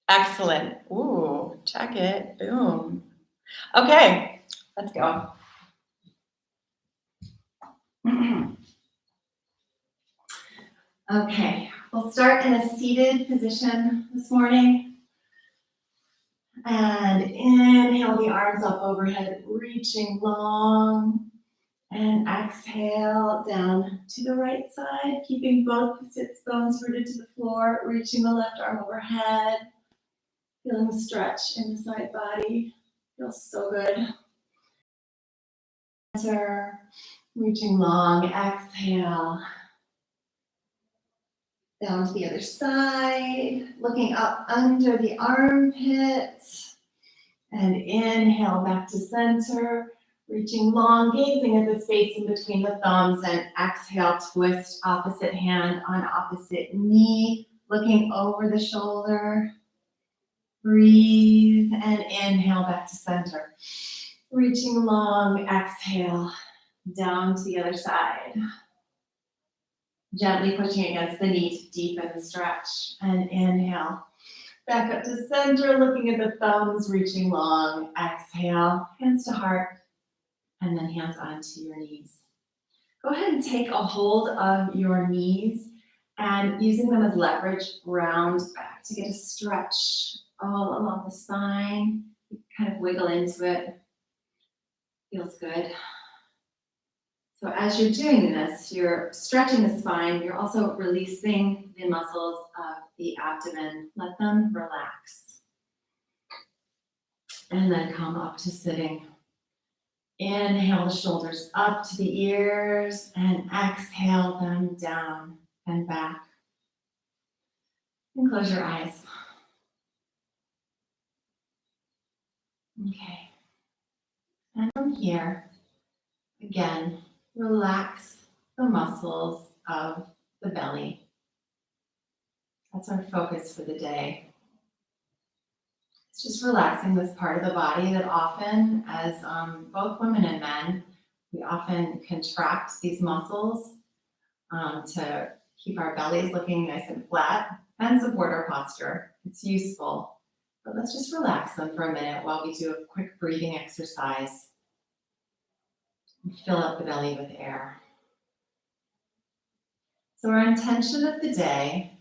Excellent. Ooh, check it. Boom. Okay, let's go. Okay, we'll start in a seated position this morning. And inhale the arms up overhead, reaching long. And exhale down to the right side, keeping both sits bones rooted to the floor, reaching the left arm overhead. Feeling the stretch in the side body. Feels so good. Center, reaching long, exhale. Down to the other side, looking up under the armpit. And inhale back to center, reaching long, gazing at the space in between the thumbs, and exhale, twist opposite hand on opposite knee, looking over the shoulder. Breathe and inhale back to center. Reaching long, exhale, down to the other side. Gently pushing against the knee to deepen the stretch, and inhale. Back up to center, looking at the thumbs, reaching long. Exhale, hands to heart, and then hands onto your knees. Go ahead and take a hold of your knees and using them as leverage, round back to get a stretch all along the spine. Kind of wiggle into it. Feels good. So as you're doing this, you're stretching the spine, you're also releasing the muscles of the abdomen. Let them relax. And then come up to sitting. Inhale the shoulders up to the ears and exhale them down and back. And close your eyes. Okay. And from here, again, relax the muscles of the belly. That's our focus for the day. It's just relaxing this part of the body that often, as both women and men, we often contract these muscles to keep our bellies looking nice and flat and support our posture. It's useful, but let's just relax them for a minute while we do a quick breathing exercise. Fill up the belly with air. So our intention of the day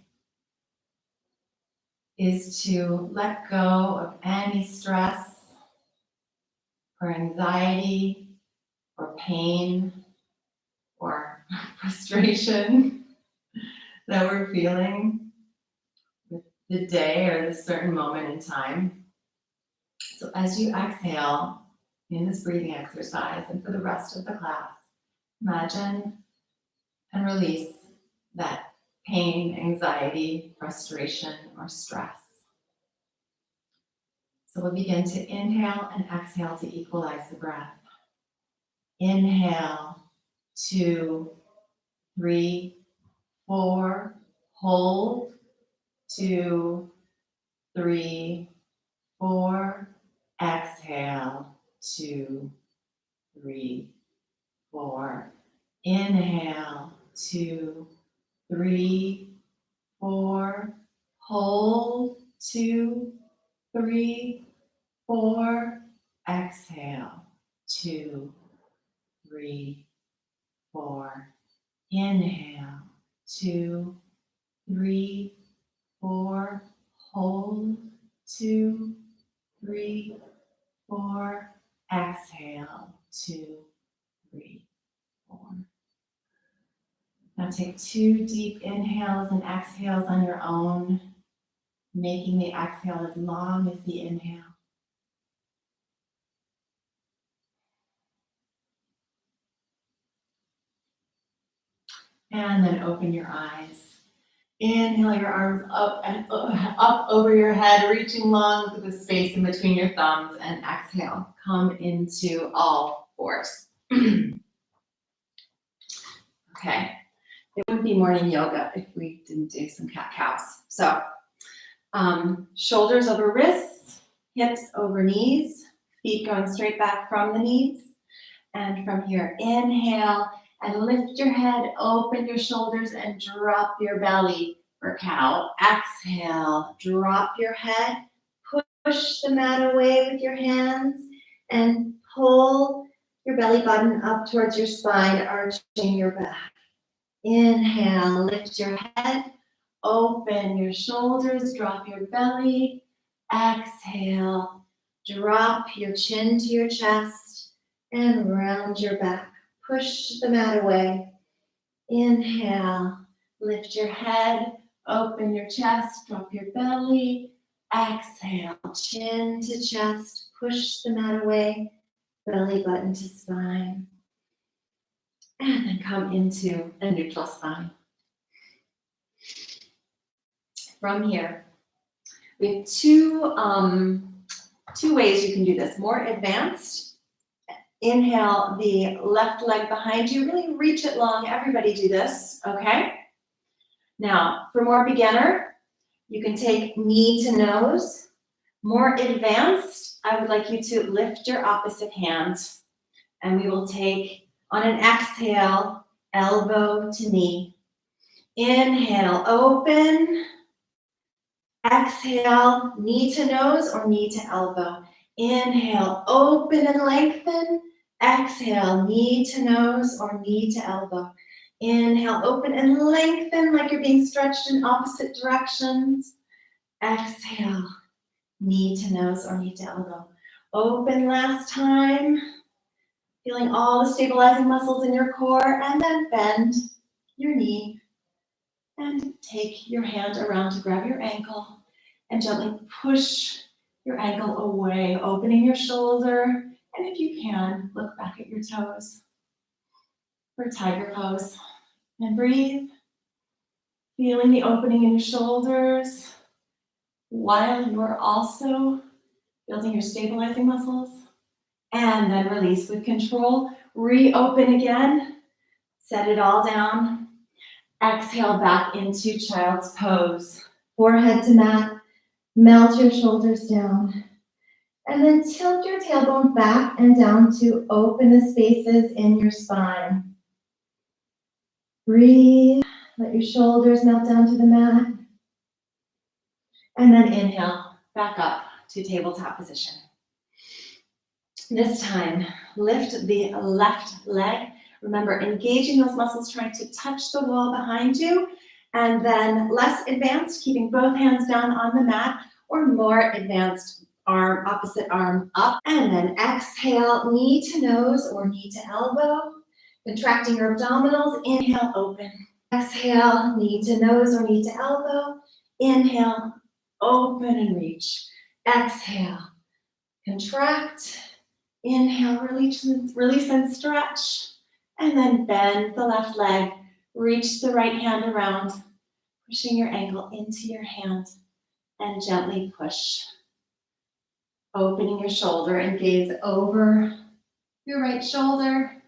is to let go of any stress or anxiety or pain or frustration that we're feeling with the day or this certain moment in time. So as you exhale in this breathing exercise and for the rest of the class, imagine and release that pain, anxiety, frustration, or stress. So we'll begin to inhale and exhale to equalize the breath. Inhale, 2, 3, 4, hold, 2, 3, 4, exhale, 2, 3, 4, inhale, 2, 3, 4, hold, 2, 3, 4, exhale, 2, 3, 4, inhale, 2, 3, 4, hold, 2, 3, 4, exhale, 2, 3, 4. Now take 2 deep inhales and exhales on your own, making the exhale as long as the inhale. And then open your eyes. Inhale your arms up and up over your head, reaching long to the space in between your thumbs, and exhale. Come into all fours. Okay. It wouldn't be morning yoga if we didn't do some cat-cows. So, shoulders over wrists, hips over knees, feet going straight back from the knees. And from here, inhale and lift your head, open your shoulders, and drop your belly. for cow. Exhale, drop your head, push the mat away with your hands, and pull your belly button up towards your spine, arching your back. Inhale, lift your head, open your shoulders, drop your belly. Exhale, drop your chin to your chest and round your back. Push the mat away. Inhale, lift your head, open your chest, drop your belly. Exhale, chin to chest, push the mat away, belly button to spine. And then come into a neutral spine. From here, we have two ways you can do this. More advanced. Inhale the left leg behind you. Really reach it long. Everybody do this, okay? Now, for more beginner, you can take knee to nose. More advanced, I would like you to lift your opposite hand. And we will take, on an exhale, elbow to knee. Inhale, open. Exhale, knee to nose or knee to elbow. Inhale, open and lengthen. Exhale, knee to nose or knee to elbow. Inhale, open and lengthen like you're being stretched in opposite directions. Exhale, knee to nose or knee to elbow. Open last time. Feeling all the stabilizing muscles in your core, and then bend your knee and take your hand around to grab your ankle and gently push your ankle away, opening your shoulder. And if you can, look back at your toes for tiger pose. And breathe, feeling the opening in your shoulders while you are also building your stabilizing muscles. And then release with control. Reopen again. Set it all down. Exhale back into child's pose. Forehead to mat. Melt your shoulders down. And then tilt your tailbone back and down to open the spaces in your spine. Breathe. Let your shoulders melt down to the mat. And then inhale back up to tabletop position. This time, lift the left leg. Remember, engaging those muscles, trying to touch the wall behind you. And then less advanced, keeping both hands down on the mat, or more advanced, arm, opposite arm up. And then exhale, knee to nose or knee to elbow. Contracting your abdominals, inhale, open. Exhale, knee to nose or knee to elbow. Inhale, open and reach. Exhale, contract. Inhale, release and stretch. And then bend the left leg. Reach the right hand around, pushing your ankle into your hand. And gently push. Opening your shoulder and gaze over your right shoulder.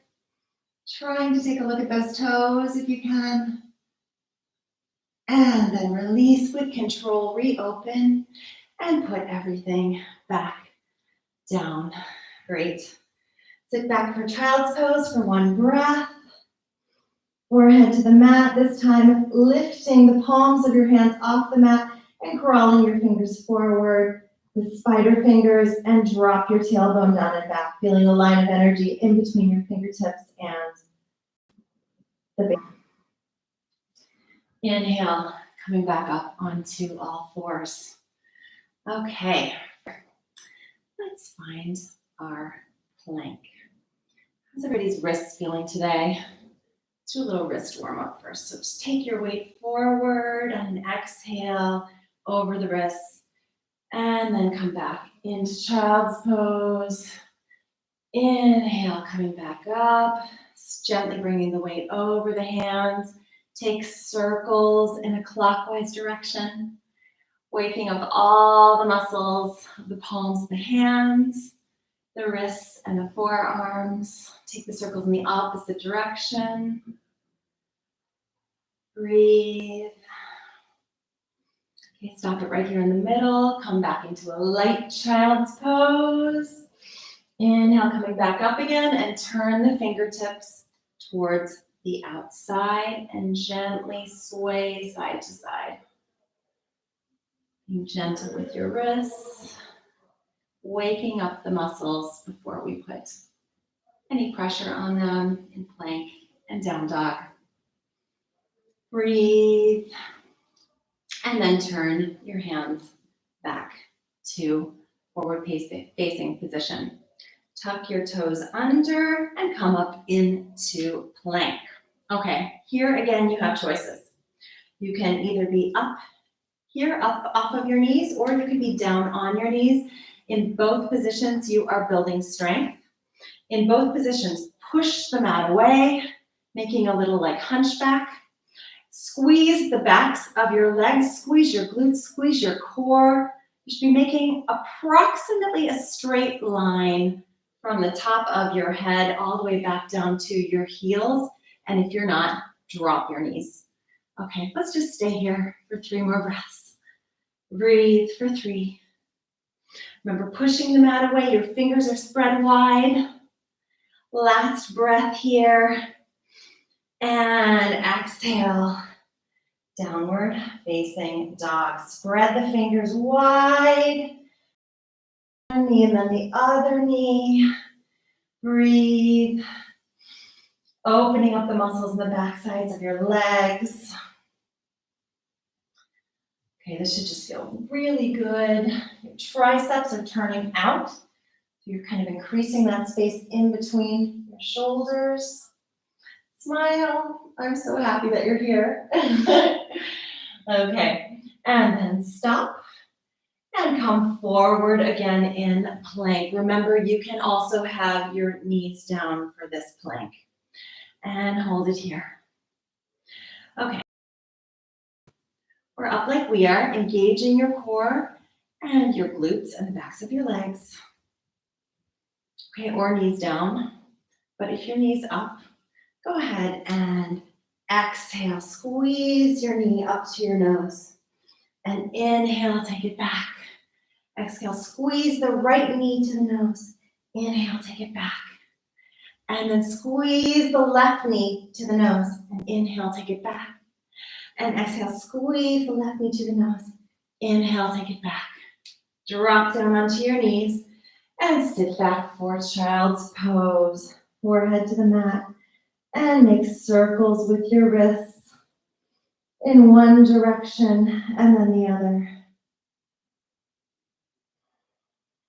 Trying to take a look at those toes if you can. And then release with control, reopen, and put everything back down. Great. Sit back for child's pose for one breath. Forehead to the mat, this time lifting the palms of your hands off the mat and crawling your fingers forward with spider fingers, and drop your tailbone down and back, feeling a line of energy in between your fingertips and the base. Inhale, coming back up onto all fours. Okay, let's find our plank. How's everybody's wrists feeling today? Let's do a little wrist warm up first. So just take your weight forward and exhale over the wrists. And then come back into child's pose. Inhale, coming back up. Gently bringing the weight over the hands. Take circles in a clockwise direction. Waking up all the muscles of the palms of the hands, the wrists and the forearms. Take the circles in the opposite direction. Breathe. Okay, stop it right here in the middle. Come back into a light child's pose. Inhale, coming back up again, and turn the fingertips towards the outside and gently sway side to side. Being gentle with your wrists, waking up the muscles before we put any pressure on them in plank and down dog. Breathe, and then turn your hands back to forward facing position. Tuck your toes under and come up into plank. Okay, here again you have choices. You can either be up here, up off of your knees, or you can be down on your knees. In both positions, you are building strength. In both positions, push the mat away, making a little like hunchback. Squeeze the backs of your legs, squeeze your glutes, squeeze your core. You should be making approximately a straight line from the top of your head all the way back down to your heels. And if you're not, drop your knees. Okay, let's just stay here for 3 more breaths. Breathe for 3. Remember, pushing the mat away, your fingers are spread wide. Last breath here. And exhale. Downward facing dog. Spread the fingers wide. One knee and then the other knee. Breathe. Opening up the muscles in the back sides of your legs. Okay, this should just feel really good. Your triceps are turning out. So you're kind of increasing that space in between your shoulders. Smile. I'm so happy that you're here. Okay, and then stop and come forward again in plank. Remember, you can also have your knees down for this plank. And hold it here. Okay. We're up like we are, engaging your core and your glutes and the backs of your legs. Okay, or knees down. But if your knee's up, go ahead and exhale. Squeeze your knee up to your nose. And inhale, take it back. Exhale, squeeze the right knee to the nose. Inhale, take it back. And then squeeze the left knee to the nose. And inhale, take it back. And exhale, squeeze the left knee to the nose. Inhale, take it back. Drop down onto your knees and sit back for child's pose. Forehead to the mat. And make circles with your wrists in one direction and then the other.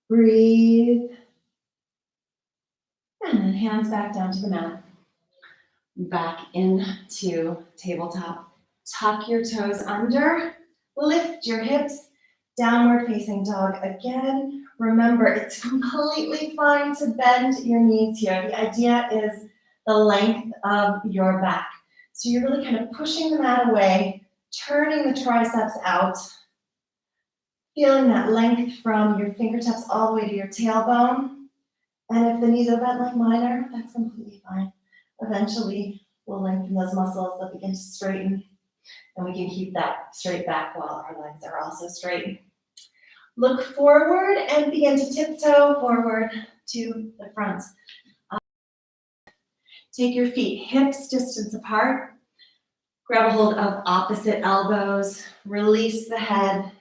Breathe. And then hands back down to the mat. Back into tabletop. Tuck your toes under. Lift your hips. Downward facing dog again. Remember, it's completely fine to bend your knees here. The idea is the length of your back. So you're really kind of pushing the mat away, turning the triceps out, feeling that length from your fingertips all the way to your tailbone. And if the knees are bent like mine are, that's completely fine. Eventually, we'll lengthen those muscles, they'll begin to straighten, and we can keep that straight back while our legs are also straight. Look forward and begin to tiptoe forward to the front. Take your feet hips distance apart. Grab a hold of opposite elbows. Release the head.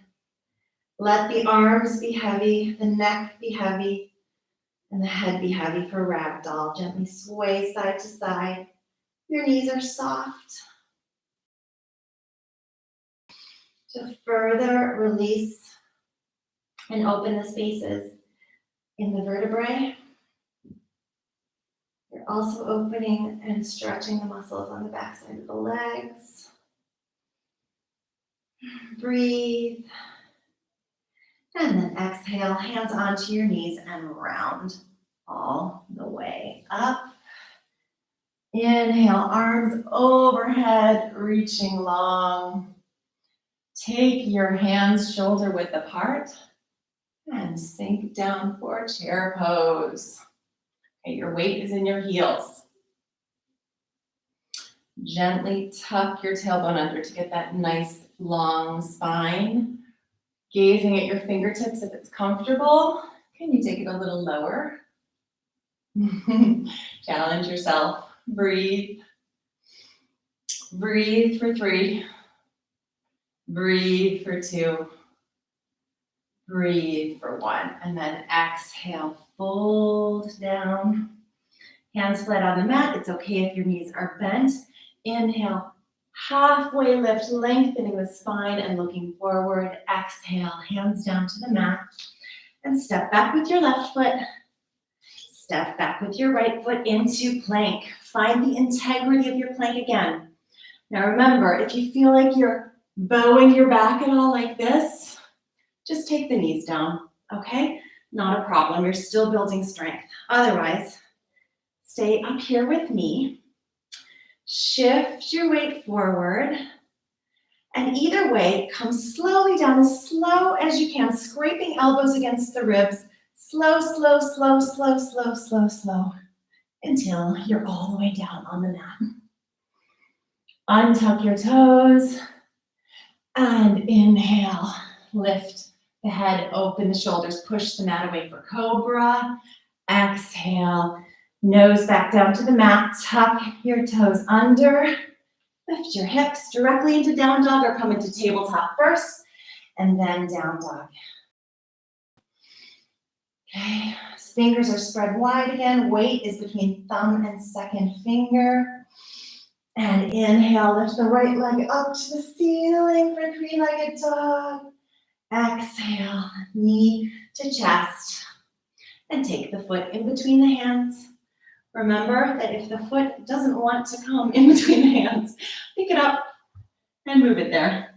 Let the arms be heavy, the neck be heavy, and the head be heavy for ragdoll. Gently sway side to side. Your knees are soft. To further release and open the spaces in the vertebrae, you're also opening and stretching the muscles on the backside of the legs. Breathe. And then exhale, hands onto your knees and round all the way up. Inhale, arms overhead, reaching long. Take your hands shoulder width apart and sink down for chair pose. Okay, your weight is in your heels. Gently tuck your tailbone under to get that nice long spine. Gazing at your fingertips if it's comfortable. Can you take it a little lower? Challenge yourself. Breathe. Breathe for 3. Breathe for 2. Breathe for 1, and then exhale, fold down. Hands flat on the mat. It's okay if your knees are bent. Inhale, halfway lift, lengthening the spine and looking forward. Exhale, hands down to the mat. And step back with your left foot. Step back with your right foot into plank. Find the integrity of your plank again. Now remember, if you feel like you're bowing your back at all like this, just take the knees down, okay? Not a problem, you're still building strength. Otherwise, stay up here with me. Shift your weight forward. And either way, come slowly down, as slow as you can, scraping elbows against the ribs. Slow, slow, slow, slow, slow, slow, slow, until you're all the way down on the mat. Untuck your toes, and inhale. Lift the head, open the shoulders, push the mat away for cobra. Exhale, nose back down to the mat, tuck your toes under. Lift your hips directly into down dog or come into tabletop first, and then down dog. Okay, fingers are spread wide again. Weight is between thumb and second finger. And inhale, lift the right leg up to the ceiling for three-legged dog. Exhale, knee to chest. And take the foot in between the hands. Remember that if the foot doesn't want to come in between the hands, pick it up and move it there.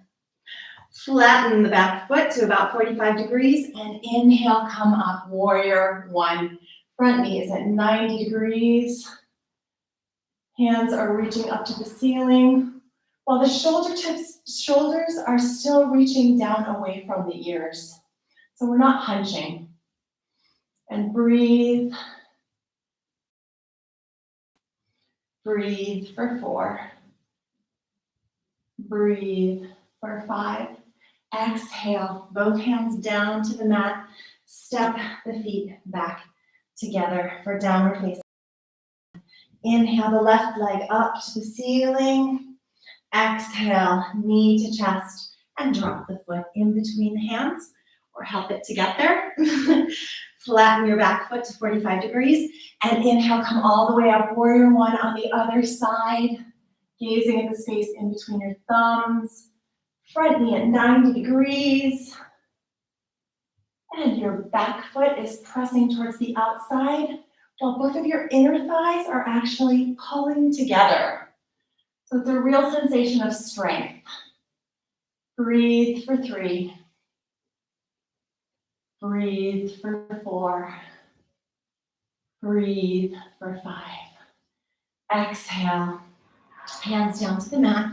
Flatten the back foot to about 45 degrees and inhale, come up, warrior 1. Front knee is at 90 degrees. Hands are reaching up to the ceiling, while the shoulders are still reaching down away from the ears. So we're not hunching. And breathe. Breathe for 4. Breathe for 5. Exhale, both hands down to the mat. Step the feet back together for downward facing. Inhale the left leg up to the ceiling. Exhale, knee to chest, and drop the foot in between the hands, or help it to get there. Flatten your back foot to 45 degrees, and inhale, come all the way up, warrior 1 on the other side, gazing at the space in between your thumbs. Front knee at 90 degrees. And your back foot is pressing towards the outside, while both of your inner thighs are actually pulling together. So it's a real sensation of strength. Breathe for 3. Breathe for 4. Breathe for 5. Exhale, hands down to the mat.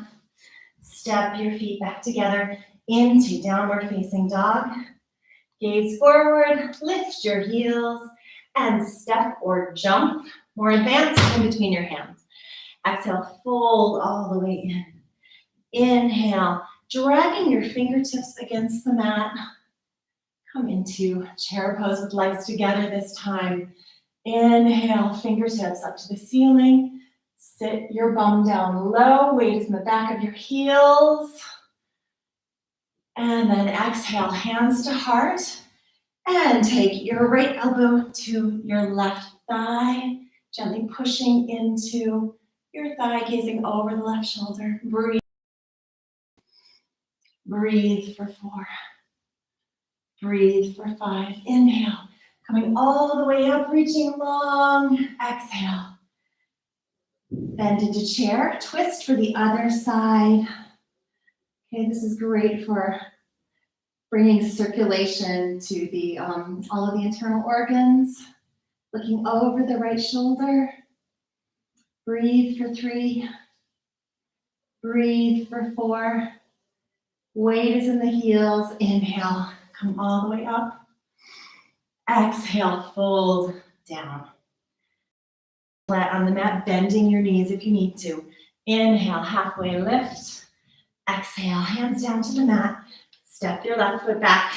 Step your feet back together into downward facing dog. Gaze forward, lift your heels, and step or jump, more advanced, in between your hands. Exhale, fold all the way in. Inhale, dragging your fingertips against the mat. Come into chair pose with legs together this time. Inhale, fingertips up to the ceiling. Sit your bum down low, weight is in the back of your heels. And then exhale, hands to heart. And take your right elbow to your left thigh, gently pushing into your thigh, gazing over the left shoulder. Breathe. Breathe for 4. Breathe for 5. Inhale, coming all the way up, reaching long. Exhale. Bend into chair, twist for the other side. Okay, this is great for bringing circulation to the all of the internal organs. Looking over the right shoulder. Breathe for 3. Breathe for 4. Weight is in the heels. Inhale, come all the way up. Exhale, fold down. Flat on the mat, bending your knees if you need to. Inhale, halfway lift. Exhale, hands down to the mat. Step your left foot back.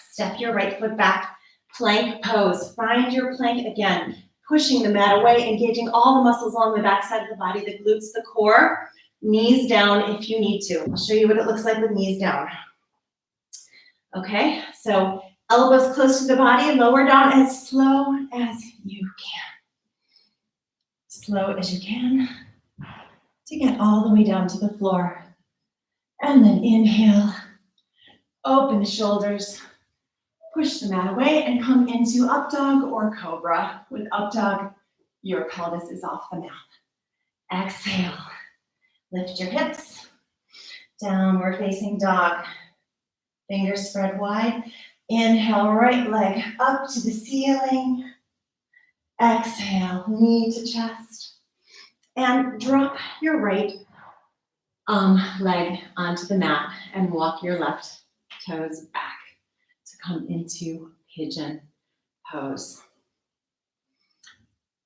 Step your right foot back. Plank pose. Find your plank again. Pushing the mat away, engaging all the muscles along the back side of the body, the glutes, the core. Knees down if you need to. I'll show you what it looks like with knees down. Okay, so Elbows close to the body, lower down as slow as you can. Slow as you can to get all the way down to the floor. And then inhale, open the shoulders, push the mat away and come into up dog or cobra. With up dog, your pelvis is off the mat. Exhale, lift your hips, downward facing dog. Fingers spread wide. Inhale, right leg up to the ceiling. Exhale, knee to chest. And drop your right leg onto the mat and walk your left toes back to come into pigeon pose.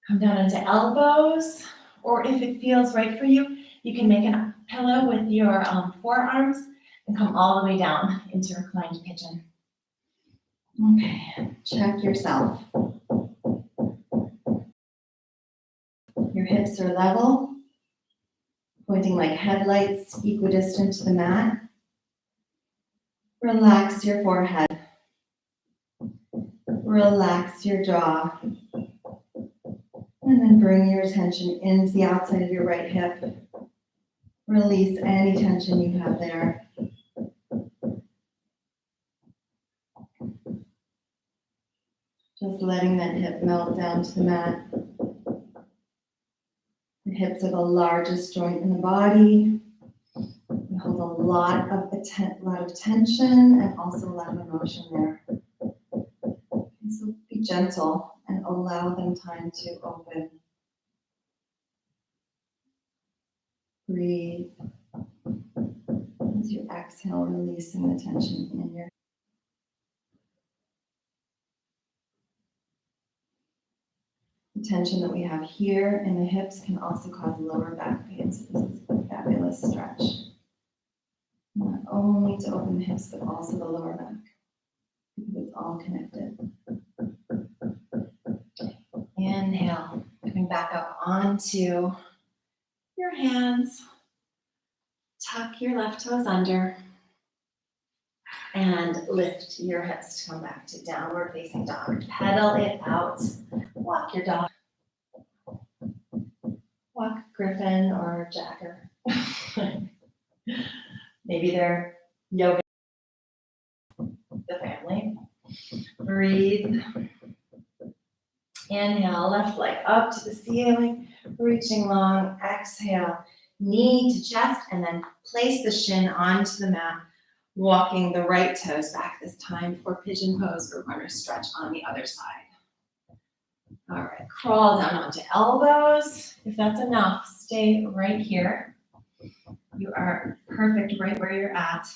Come down into elbows, or if it feels right for you, you can make a pillow with your forearms and come all the way down into reclined pigeon. Okay, check yourself. Your hips are level, pointing like headlights, equidistant to the mat. Relax your forehead. Relax your jaw. And then bring your attention into the outside of your right hip. Release any tension you have there. Just letting that hip melt down to the mat. The hips are the largest joint in the body. It holds a lot of tension and also a lot of emotion there. And so be gentle and allow them time to open. Breathe. As you exhale, releasing the tension in your. The tension that we have here in the hips can also cause lower back pain, so this is a fabulous stretch. Not only to open the hips, but also the lower back, because it's all connected. Inhale, coming back up onto your hands. Tuck your left toes under and lift your hips to come back to downward facing dog. Pedal it out. Walk your dog. Walk Griffin or Jacker. Maybe they're yoga, the family. Breathe. Inhale, left leg up to the ceiling, reaching long. Exhale, knee to chest, and then place the shin onto the mat, walking the right toes back this time for pigeon pose or runner stretch on the other side. All right, crawl down onto elbows. If that's enough, stay right here. You are perfect right where you're at.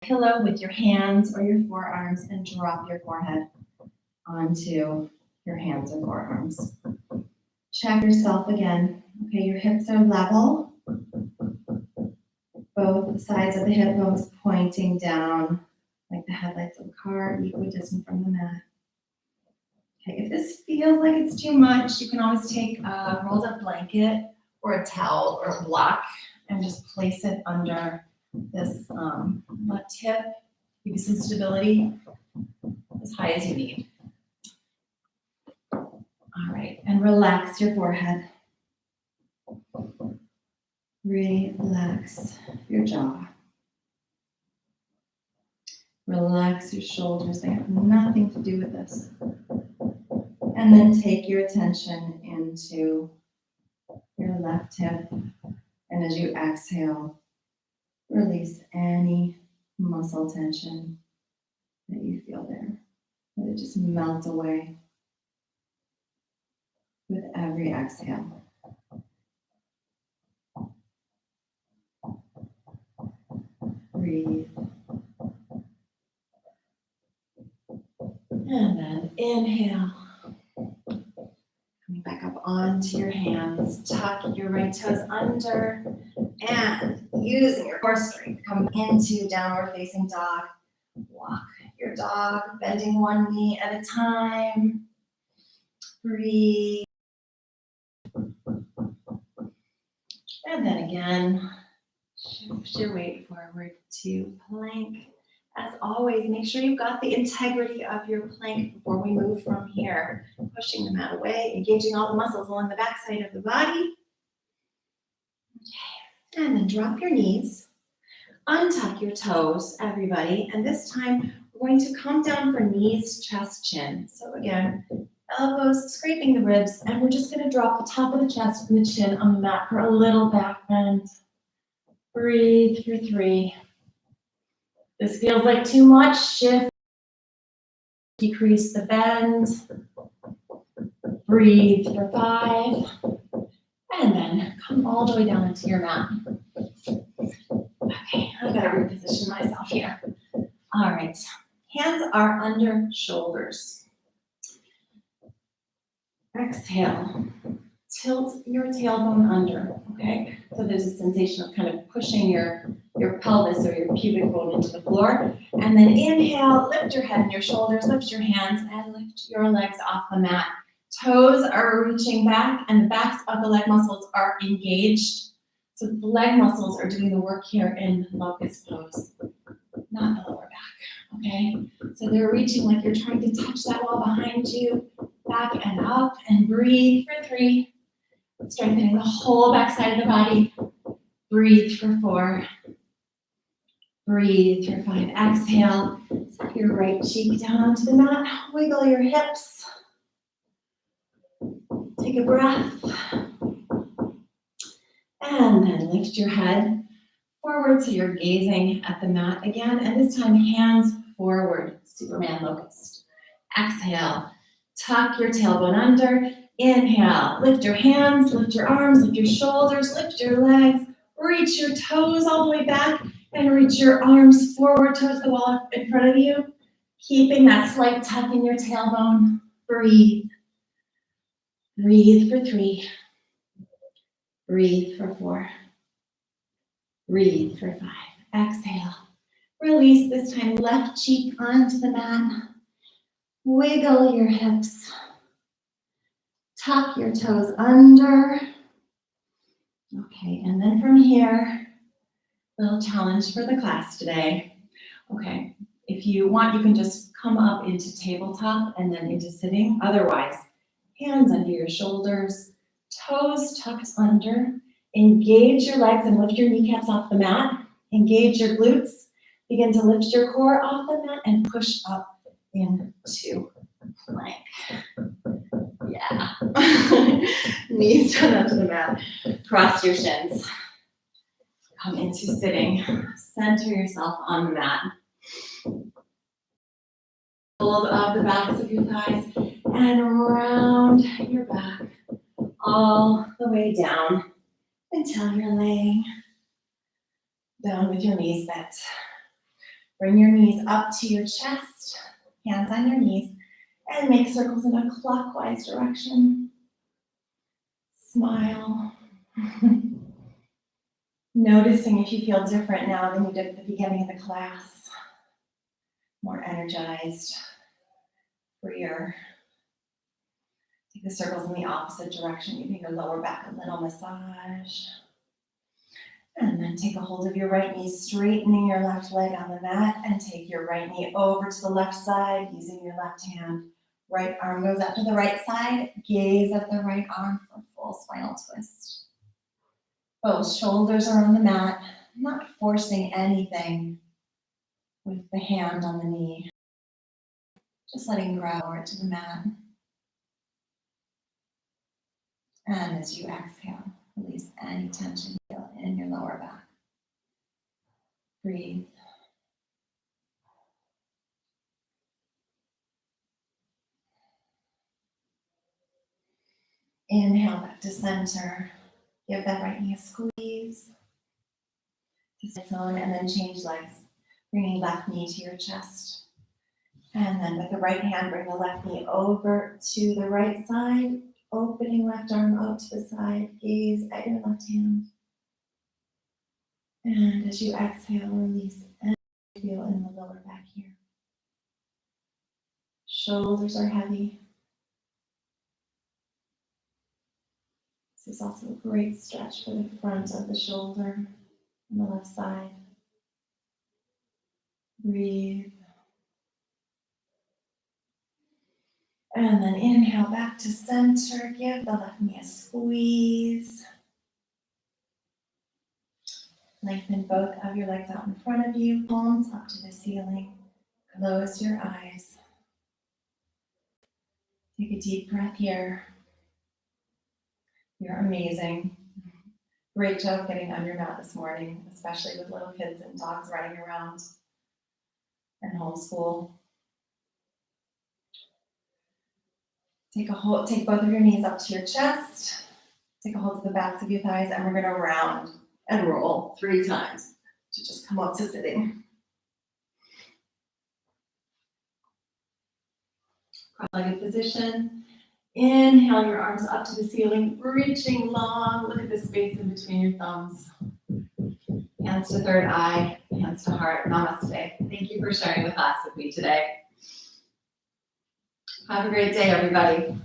Pillow with your hands or your forearms and drop your forehead onto your hands or forearms. Check yourself again. Okay, your hips are level. Both sides of the hip bones pointing down like the headlights of a car, equidistant from the mat. Okay, if this feels like it's too much, you can always take a rolled up blanket or a towel or a block and just place it under this left hip. Give you some stability as high as you need. All right, and relax your forehead. Relax your jaw. Relax your shoulders. They have nothing to do with this. And then take your attention into your left hip. And as you exhale, release any muscle tension that you feel there. Let it just melt away with every exhale. Breathe. And then inhale. Coming back up onto your hands. Tuck your right toes under. And using your core strength, come into downward facing dog. Walk your dog, bending one knee at a time. Breathe. And then again, shift your weight forward to plank. As always, make sure you've got the integrity of your plank before we move from here. Pushing the mat away, engaging all the muscles along the back side of the body. Okay. And then drop your knees. Untuck your toes, everybody. And this time, we're going to come down for knees, chest, chin. So again, elbows scraping the ribs, and we're just going to drop the top of the chest and the chin on the mat for a little back bend. Breathe for 3. This feels like too much. Shift. Decrease the bend. Breathe for 5. And then come all the way down into your mat. Okay, I gotta reposition myself here. All right, hands are under shoulders. Exhale. Tilt your tailbone under, okay? So there's a sensation of kind of pushing your pelvis or your pubic bone into the floor. And then inhale, lift your head and your shoulders, lift your hands, and lift your legs off the mat. Toes are reaching back, and the backs of the leg muscles are engaged. So the leg muscles are doing the work here in locust pose, not the lower back, okay? So they're reaching like you're trying to touch that wall behind you, back and up, and breathe for 3. Strengthening the whole back side of the body. Breathe for 4. Breathe for 5. Exhale. Set your right cheek down onto the mat. Wiggle your hips. Take a breath. And then lift your head forward so you're gazing at the mat again. And this time, hands forward. Superman locust. Exhale. Tuck your tailbone under. Inhale, lift your hands, lift your arms, lift your shoulders, lift your legs, reach your toes all the way back, and reach your arms forward towards the wall in front of you, keeping that slight tuck in your tailbone. Breathe. Breathe for 3. Breathe for 4. Breathe for 5. Exhale. Release this time, left cheek onto the mat. Wiggle your hips. Tuck your toes under. Okay, and then from here, little challenge for the class today. Okay, if you want, you can just come up into tabletop and then into sitting. Otherwise, hands under your shoulders, toes tucked under. Engage your legs and lift your kneecaps off the mat. Engage your glutes. Begin to lift your core off the mat and push up into plank. Yeah. Knees down onto the mat. Cross your shins. Come into sitting. Center yourself on the mat. Hold up the backs of your thighs and round your back all the way down until you're laying down with your knees bent. Bring your knees up to your chest, hands on your knees, and make circles in a clockwise direction. Smile. Noticing if you feel different now than you did at the beginning of the class. More energized, freer. Take the circles in the opposite direction, giving your lower back a little massage. And then take a hold of your right knee, straightening your left leg on the mat, and take your right knee over to the left side using your left hand. Right arm goes up to the right side, gaze at the right arm for full spinal twist. Both shoulders are on the mat, not forcing anything with the hand on the knee. Just letting go over to the mat. And as you exhale, release any tension in your lower back. Breathe. Inhale back to center. Give that right knee a squeeze. To sit on, and then change legs. Bringing left knee to your chest. And then with the right hand, bring the left knee over to the right side. Opening left arm out to the side. Gaze at your left hand. And as you exhale, release and feel in the lower back here. Shoulders are heavy. This is also a great stretch for the front of the shoulder on the left side. Breathe. And then inhale back to center. Give the left knee a squeeze. Lengthen both of your legs out in front of you, palms up to the ceiling. Close your eyes. Take a deep breath here. You're amazing. Great job getting on your mat this morning, especially with little kids and dogs running around and homeschool. Take both of your knees up to your chest. Take a hold of the backs of your thighs, and we're going to round and roll 3 times to just come up to sitting. Cross-legged position. Inhale your arms up to the ceiling, reaching long. Look at the space in between your thumbs. Hands to third eye, hands to heart. Namaste. Thank you for sharing the class with me today. Have a great day, everybody.